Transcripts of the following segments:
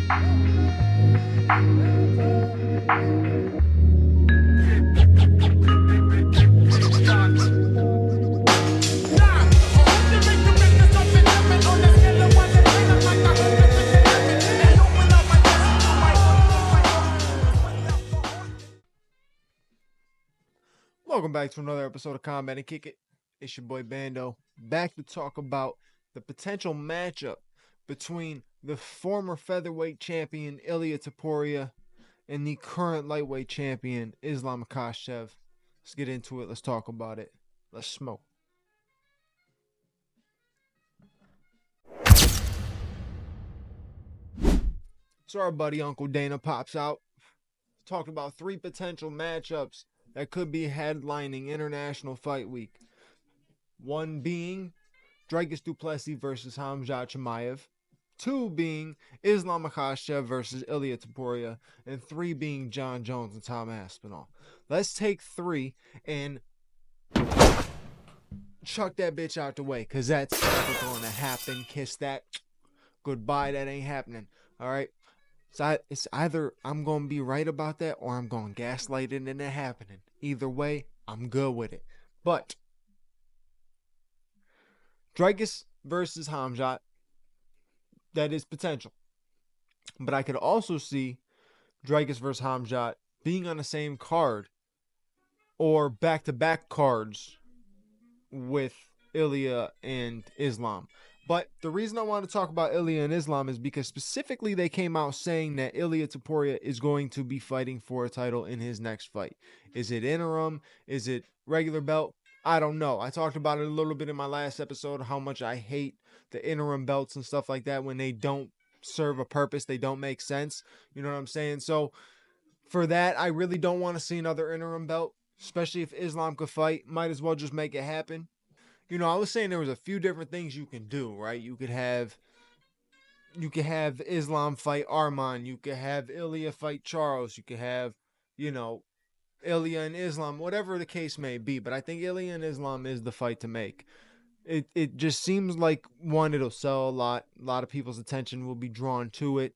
Welcome back to another episode of Combat and Kick It. It's your boy Bando, back to talk about the potential matchup between the former featherweight champion Ilya Topuria and the current lightweight champion Islam Makhachev. Let's get into it. Let's talk about it. Let's smoke. So our buddy Uncle Dana pops out, talked about 3 potential matchups that could be headlining International Fight Week. One being Dricus du Plessis versus Khamzat Chimaev. 2 being Islam Makhachev versus Ilya Topuria. And 3 being John Jones and Tom Aspinall. Let's take 3 and chuck that bitch out the way, because that's never going to happen. Kiss that. Goodbye. That ain't happening. All right. So it's either I'm going to be right about that or I'm going to gaslight it into happening. Either way, I'm good with it. But Dricus versus Khamzat, that is potential. But I could also see Dricus versus Khamzat being on the same card or back-to-back cards with Ilya and Islam. But the reason I want to talk about Ilya and Islam is because specifically they came out saying that Ilya Topuria is going to be fighting for a title in his next fight. Is it interim? Is it regular belt? I don't know. I talked about it a little bit in my last episode, how much I hate the interim belts and stuff like that when they don't serve a purpose. They don't make sense. You know what I'm saying? So for that, I really don't want to see another interim belt, especially if Islam could fight. Might as well just make it happen. You know, I was saying there was a few different things you can do, right? You could have Islam fight Arman. You could have Ilya fight Charles. You could have, Ilya and Islam, whatever the case may be. But I think Ilya and Islam is the fight to make. It just seems like, one, it'll sell a lot. A lot of people's attention will be drawn to it.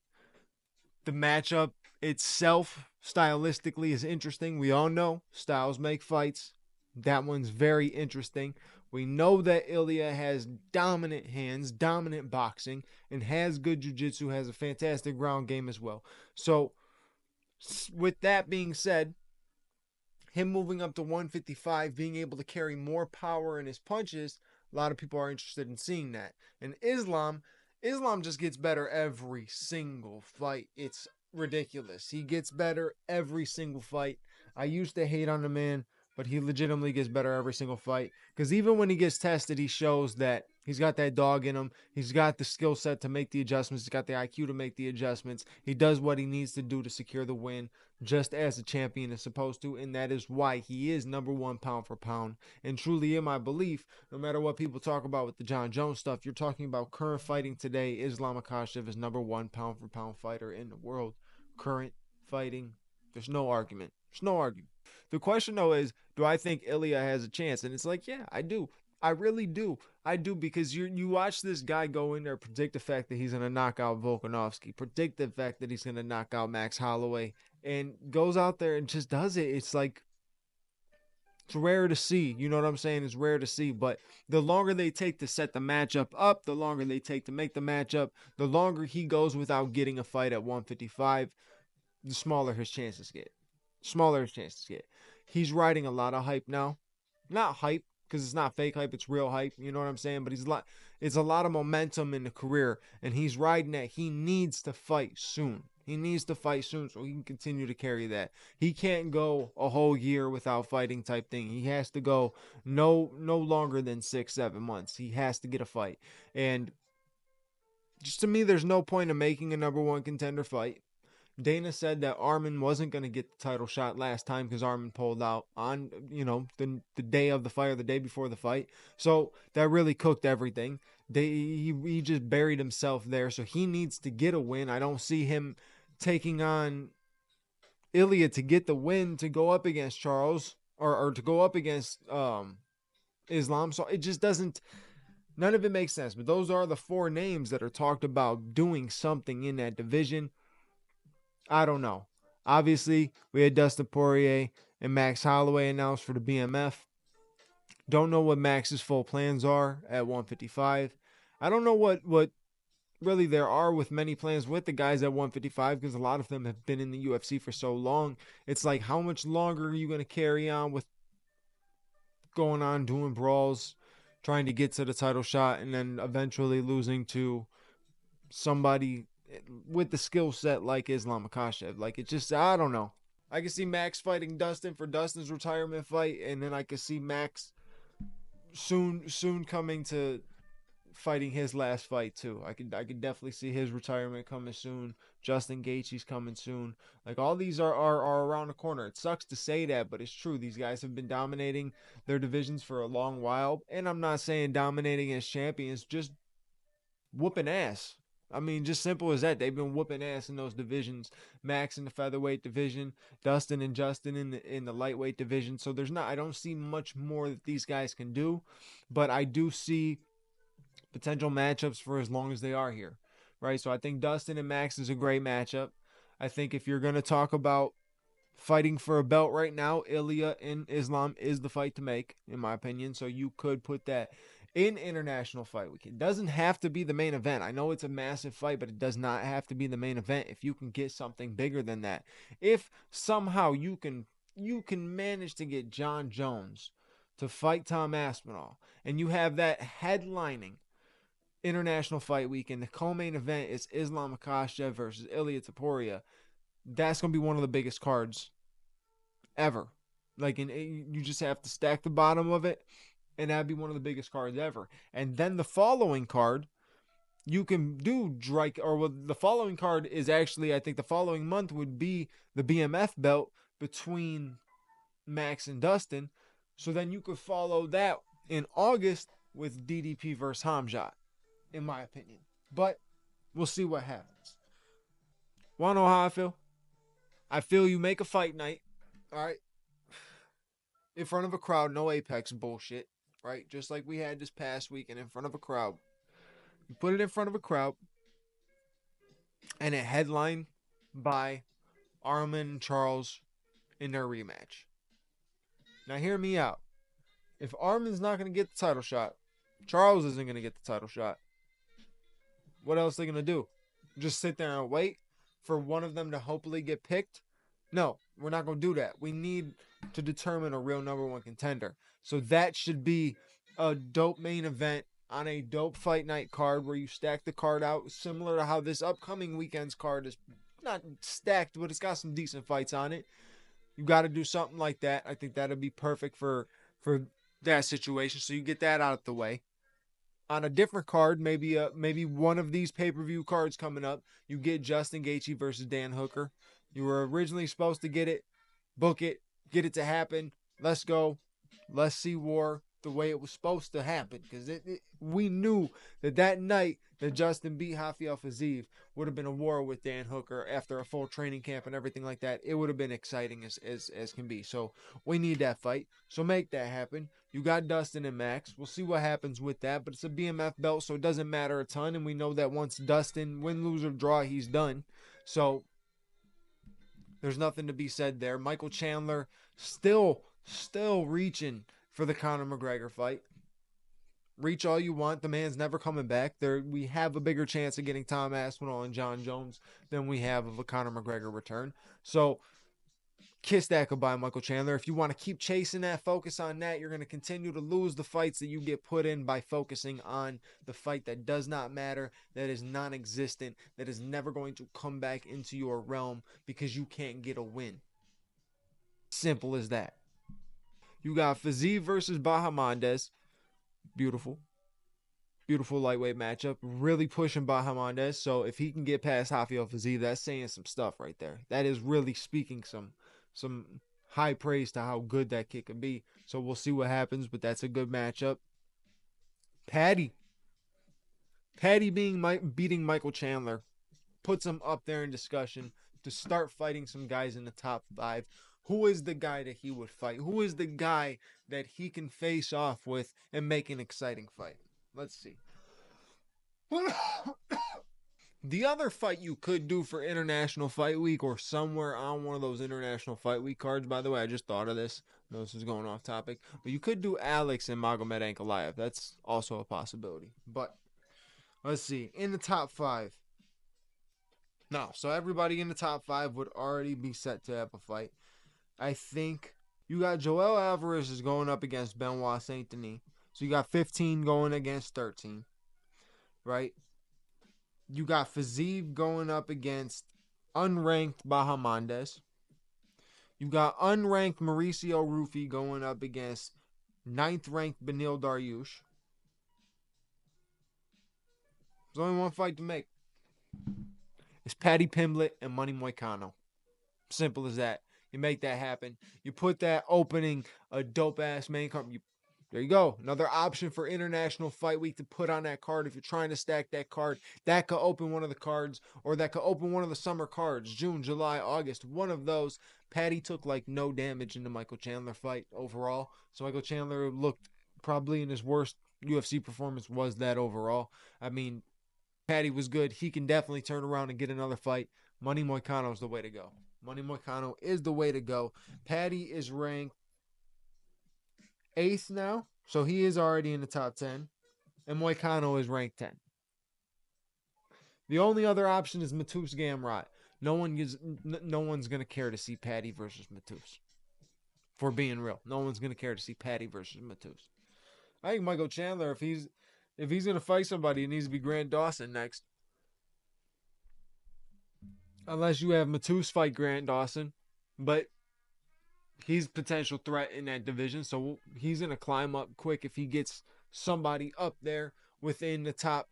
The matchup itself, stylistically, is interesting. We all know styles make fights. That one's very interesting. We know that Ilya has dominant hands, dominant boxing, and has good jiu-jitsu, has a fantastic ground game as well. So, with that being said, him moving up to 155, being able to carry more power in his punches, a lot of people are interested in seeing that. And Islam just gets better every single fight. It's ridiculous. He gets better every single fight. I used to hate on the man, but he legitimately gets better every single fight. Because even when he gets tested, he shows that he's got that dog in him. He's got the skill set to make the adjustments. He's got the IQ to make the adjustments. He does what he needs to do to secure the win, just as a champion is supposed to. And that is why he is number 1 pound for pound. And truly, in my belief, no matter what people talk about with the John Jones stuff, you're talking about current fighting today. Islam Makhachev is number 1 pound for pound fighter in the world. Current fighting. There's no argument. There's no argument. The question, though, is, do I think Ilya has a chance? And it's like, yeah, I do. I really do. I do, because you watch this guy go in there, predict the fact that he's going to knock out Volkanovski, predict the fact that he's going to knock out Max Holloway, and goes out there and just does it. It's like, it's rare to see. You know what I'm saying? It's rare to see. But the longer they take to set the matchup up, the longer they take to make the matchup, the longer he goes without getting a fight at 155, the smaller his chances get. He's riding a lot of hype now. Not hype, because it's not fake hype, it's real hype. You know what I'm saying? But it's a lot of momentum in the career, and he's riding that. He needs to fight soon. so he can continue to carry that. He can't go a whole year without fighting type thing. He has to go no longer than 6-7 months. He has to get a fight. And just to me, there's no point in making a number 1 contender fight. Dana said that Arman wasn't going to get the title shot last time because Arman pulled out on, the day of the fight or the day before the fight. So that really cooked everything. He just buried himself there. So he needs to get a win. I don't see him taking on Ilya to get the win to go up against Charles or to go up against Islam. So it just doesn't. None of it makes sense. But those are the 4 names that are talked about doing something in that division. I don't know. Obviously, we had Dustin Poirier and Max Holloway announced for the BMF. Don't know what Max's full plans are at 155. I don't know what really there are with many plans with the guys at 155 because a lot of them have been in the UFC for so long. It's like, how much longer are you going to carry on with going on doing brawls, trying to get to the title shot, and then eventually losing to somebody with the skill set like Islam Makhachev? Like, it just, I don't know. I can see Max fighting Dustin for Dustin's retirement fight, and then I can see Max soon coming to fighting his last fight too. I could definitely see his retirement coming soon. Justin Gaethje's coming soon. Like, all these are around the corner. It sucks to say that, but it's true. These guys have been dominating their divisions for a long while, and I'm not saying dominating as champions, just whooping ass. I mean, just simple as that. They've been whooping ass in those divisions. Max in the featherweight division, Dustin and Justin in the lightweight division. So there's not. I don't see much more that these guys can do, but I do see potential matchups for as long as they are here, right? So I think Dustin and Max is a great matchup. I think if you're going to talk about fighting for a belt right now, Ilya and Islam is the fight to make, in my opinion. So you could put that in International Fight Week. It doesn't have to be the main event. I know it's a massive fight, but it does not have to be the main event if you can get something bigger than that. If somehow you can manage to get John Jones to fight Tom Aspinall, and you have that headlining International Fight Week, and the co-main event is Islam Makhachev versus Ilia Topuria, that's gonna be one of the biggest cards ever. Like, you just have to stack the bottom of it, and that'd be one of the biggest cards ever. And then the following card, you can do Drake, or well, the following card is actually, I think the following month would be the BMF belt between Max and Dustin. So then you could follow that in August with DDP versus Hamzat, in my opinion. But we'll see what happens. Wanna know how I feel? I feel you make a fight night, all right, in front of a crowd, no Apex bullshit, right? Just like we had this past weekend in front of a crowd. You put it in front of a crowd, and it headlined by Arman and Charles in their rematch. Now, hear me out. If Arman's not going to get the title shot, Charles isn't going to get the title shot. What else are they going to do? Just sit there and wait for one of them to hopefully get picked? No, we're not going to do that. We need to determine a real number one contender. So that should be a dope main event on a dope fight night card where you stack the card out similar to how this upcoming weekend's card is not stacked, but it's got some decent fights on it. You got to do something like that. I think that'd be perfect for that situation. So you get that out of the way. On a different card, maybe one of these pay-per-view cards coming up, you get Justin Gaethje versus Dan Hooker. You were originally supposed to get it, book it, get it to happen. Let's go. Let's see war the way it was supposed to happen, because we knew that night that Justin beat Rafael Fiziev would have been a war with Dan Hooker after a full training camp and everything like that. It would have been exciting as can be. So we need that fight. So make that happen. You got Dustin and Max. We'll see what happens with that, but it's a BMF belt, so it doesn't matter a ton, and we know that once Dustin win, lose, or draw, he's done. So there's nothing to be said there. Michael Chandler still reaching for the Conor McGregor fight. Reach all you want. The man's never coming back. We have a bigger chance of getting Tom Aspinall and John Jones than we have of a Conor McGregor return. So kiss that goodbye, Michael Chandler. If you want to keep chasing that, focus on that, you're going to continue to lose the fights that you get put in by focusing on the fight that does not matter, that is non-existent, that is never going to come back into your realm because you can't get a win. Simple as that. You got Fiziev versus Bahamondes. Beautiful. Beautiful lightweight matchup. Really pushing Bahamondes. So if he can get past Rafael Fiziev, that's saying some stuff right there. That is really speaking some high praise to how good that kid can be. So we'll see what happens, but that's a good matchup. Paddy beating Michael Chandler puts him up there in discussion to start fighting some guys in the top 5. Who is the guy that he would fight? Who is the guy that he can face off with and make an exciting fight? Let's see. The other fight you could do for International Fight Week or somewhere on one of those International Fight Week cards, by the way, I just thought of this. I know this is going off topic. But you could do Alex and Magomed Ankalaev. That's also a possibility. But let's see. In the top five. No, so everybody in the top five would already be set to have a fight. I think you got Joel Alvarez is going up against Benoit Saint Denis. So you got 15 going against 13, right? You got Fiziev going up against unranked Bahamondes. You got unranked Mauricio Rufy going up against ninth ranked Benil Dariush. There's only one fight to make. It's Paddy Pimblett and Money Moicano. Simple as that. You make that happen. You put that opening a dope ass main card. There you go. Another option for International Fight Week to put on that card. If you're trying to stack that card, that could open one of the cards, or that could open one of the summer cards. June, July, August. One of those. Paddy took like no damage in the Michael Chandler fight overall. So Michael Chandler looked probably in his worst UFC performance was that overall. I mean, Paddy was good. He can definitely turn around and get another fight. Money Moicano is the way to go. Money Moicano is the way to go. Paddy is ranked 8th now, so he is already in the top 10. And Moicano is ranked 10. The only other option is Mateusz Gamrot. No one's going to care to see Paddy versus Mateusz. For being real. No one's going to care to see Paddy versus Mateusz. I think Michael Chandler, if he's going to fight somebody, it needs to be Grant Dawson next. Unless you have Mateusz fight Grant Dawson. But he's a potential threat in that division. So he's going to climb up quick if he gets somebody up there within the top,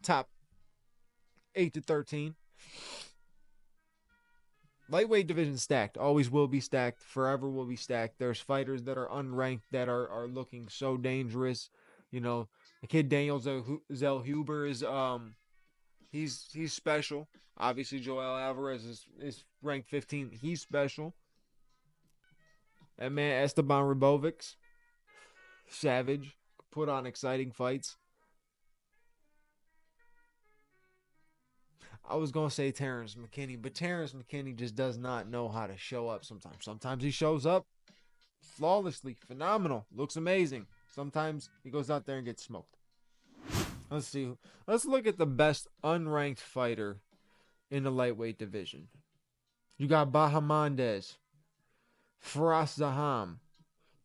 top 8 to 13. Lightweight division stacked. Always will be stacked. Forever will be stacked. There's fighters that are unranked that are looking so dangerous. The kid Daniel Zellhuber is he's special. Obviously Joel Alvarez is ranked 15. He's special. That man Esteban Ribovics, savage, put on exciting fights. I was going to say Terrence McKinney, but Terrence McKinney just does not know how to show up sometimes. Sometimes he shows up flawlessly, phenomenal, looks amazing. Sometimes he goes out there and gets smoked. Let's see. Let's look at the best unranked fighter in the lightweight division. You got Bahamondes, Faraz Zaham,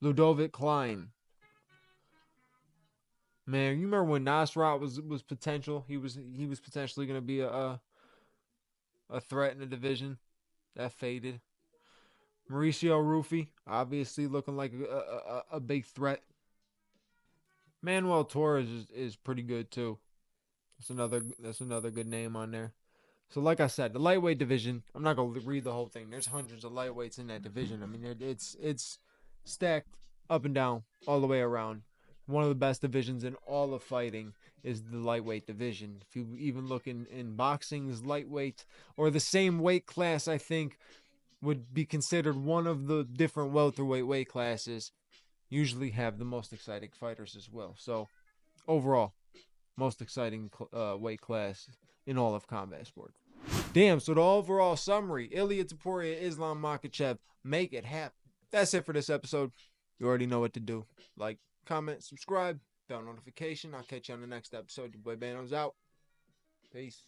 Ludovic Klein. Man, you remember when Nasrat was potential? He was potentially going to be a threat in the division. That faded. Mauricio Rufy, obviously looking like a big threat. Manuel Torres is pretty good too. That's another good name on there. So like I said, the lightweight division, I'm not going to read the whole thing. There's hundreds of lightweights in that division. I mean, it's stacked up and down all the way around. One of the best divisions in all of fighting is the lightweight division. If you even look in boxing's lightweight, or the same weight class, I think would be considered one of the different welterweight weight classes, usually have the most exciting fighters as well. So overall, most exciting weight class in all of combat sports. Damn, so the overall summary: Ilia Topuria, Islam Makhachev, make it happen. That's it for this episode. You already know what to do. Like, comment, subscribe, bell notification. I'll catch you on the next episode. Your boy Bano's out. Peace.